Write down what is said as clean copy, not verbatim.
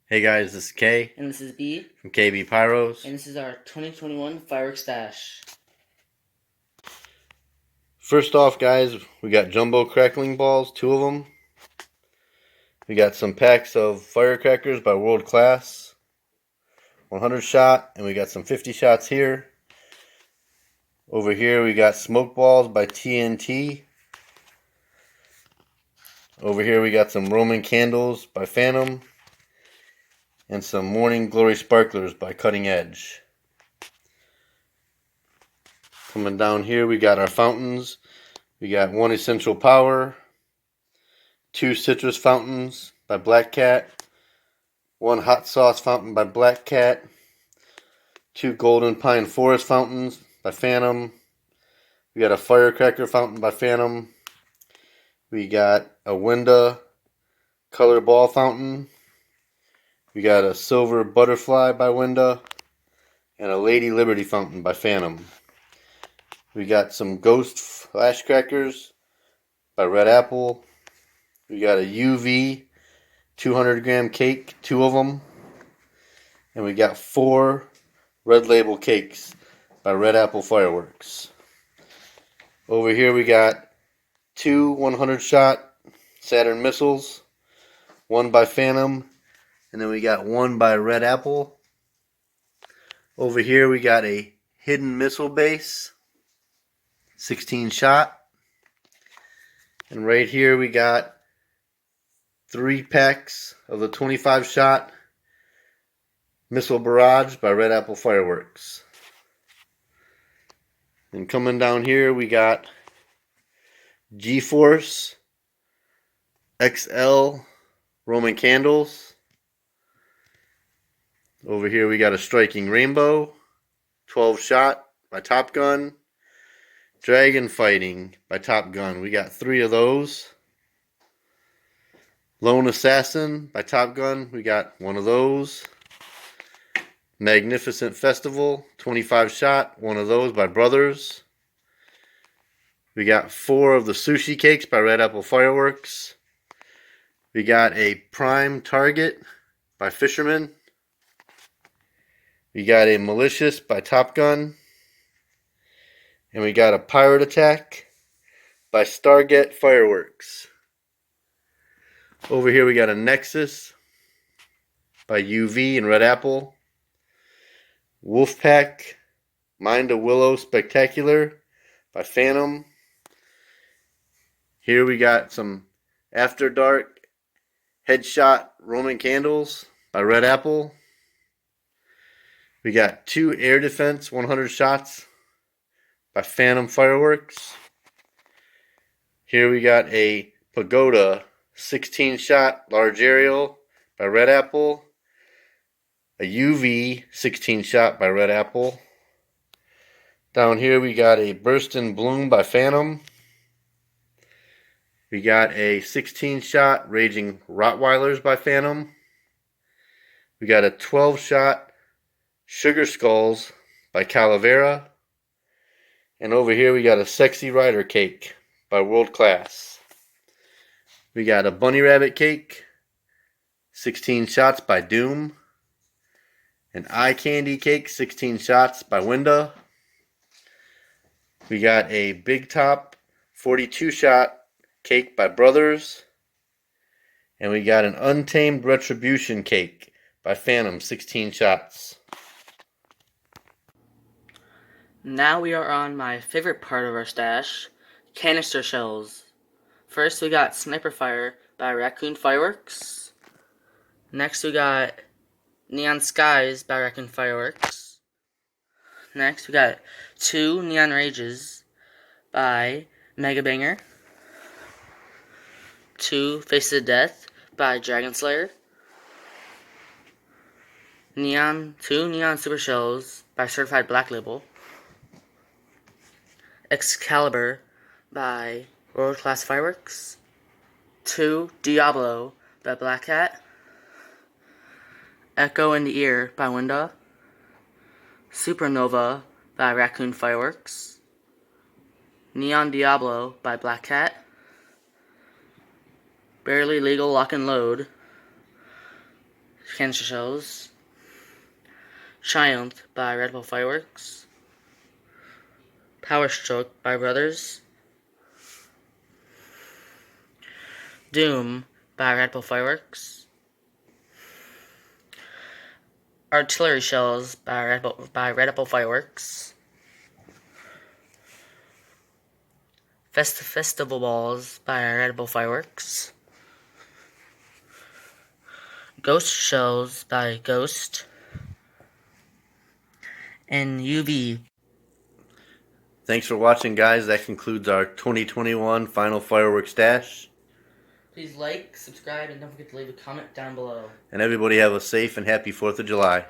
Hey guys, this is Kay And this is B, from KB Pyros. and this is our 2021 fireworks stash. First off, guys, we got jumbo crackling balls, two of them. We got some packs of firecrackers by World Class, 100 shot, and we got some 50 shots here. Over here, we got smoke balls by TNT. Over here, we got some Roman candles by Phantom, and some Morning Glory sparklers by Cutting Edge. Coming down here, we got our fountains. We got one Essential Power, two Citrus Fountains by Black Cat, one Hot Sauce Fountain by Black Cat, two Golden Pine Forest Fountains by Phantom. We got a Firecracker Fountain by Phantom. We got a Winda Color Ball Fountain. We got a Silver Butterfly by Winda, and a Lady Liberty Fountain by Phantom. We got some Ghost Flash Crackers by Red Apple. We got a UV 200 gram cake, two of them. And we got four Red Label cakes by Red Apple Fireworks. Over here we got two 100 shot Saturn missiles, one by Phantom, and then we got one by Red Apple. Over here we got a hidden missile base, 16 shot. And right here we got 3 packs of the 25 shot Missile Barrage by Red Apple Fireworks. And coming down here we got G-Force XL Roman candles. Over here we got a Striking Rainbow 12 shot by Top Gun. Dragon Fighting by Top Gun. We got 3 of those. Lone Assassin by Top Gun. We got 1 of those. Magnificent Festival 25 shot. 1 of those by Brothers. We got 4 of the Sushi Cakes by Red Apple Fireworks. We got a Prime Target by Fisherman. We got a Malicious by Top Gun. And we got a Pirate Attack by Stargate Fireworks. Over here we got a Nexus by UV and Red Apple. Wolfpack Mind of Willow Spectacular by Phantom. Here we got some After Dark Headshot Roman candles by Red Apple. We got 2 Air Defense 100 shots by Phantom Fireworks. Here we got a Pagoda 16 shot large aerial by Red Apple. A UV 16 shot by Red Apple. Down here we got a Burst in Bloom by Phantom. We got a 16 shot Raging Rottweilers by Phantom. We got a 12 shot Sugar Skulls by Calavera. And over here we got a Sexy Rider Cake by World Class. We got a Bunny Rabbit Cake, 16 shots by Doom. An Eye Candy Cake, 16 shots by Winda. We got a Big Top 42 shot cake by Brothers. And we got an Untamed Retribution Cake by Phantom, 16 shots. Now we are on my favorite part of our stash, canister shells. First we got Sniper Fire by Raccoon Fireworks. Next we got Neon Skies by Raccoon Fireworks. Next we got 2 Neon Rages by Mega Banger. 2 Faces of Death by Dragon Slayer. 2 Neon Super Shells by Certified Black Label. Excalibur by World Class Fireworks. 2 Diablo by Black Cat. Echo in the Ear by Winda. Supernova by Raccoon Fireworks. Neon Diablo by Black Cat. Barely Legal Lock and Load. canister shells. Triumph by Red Bull Fireworks. Power Stroke by Brothers. Doom by Red Bull Fireworks. Artillery Shells by Red Bull Fireworks. Festival Balls by Red Bull Fireworks. Ghost Shells by Ghost. And UV. Thanks for watching, guys. That concludes our 2021 Final Fireworks Stash. Please like, subscribe, and don't forget to leave a comment down below. And everybody have a safe and happy 4th of July.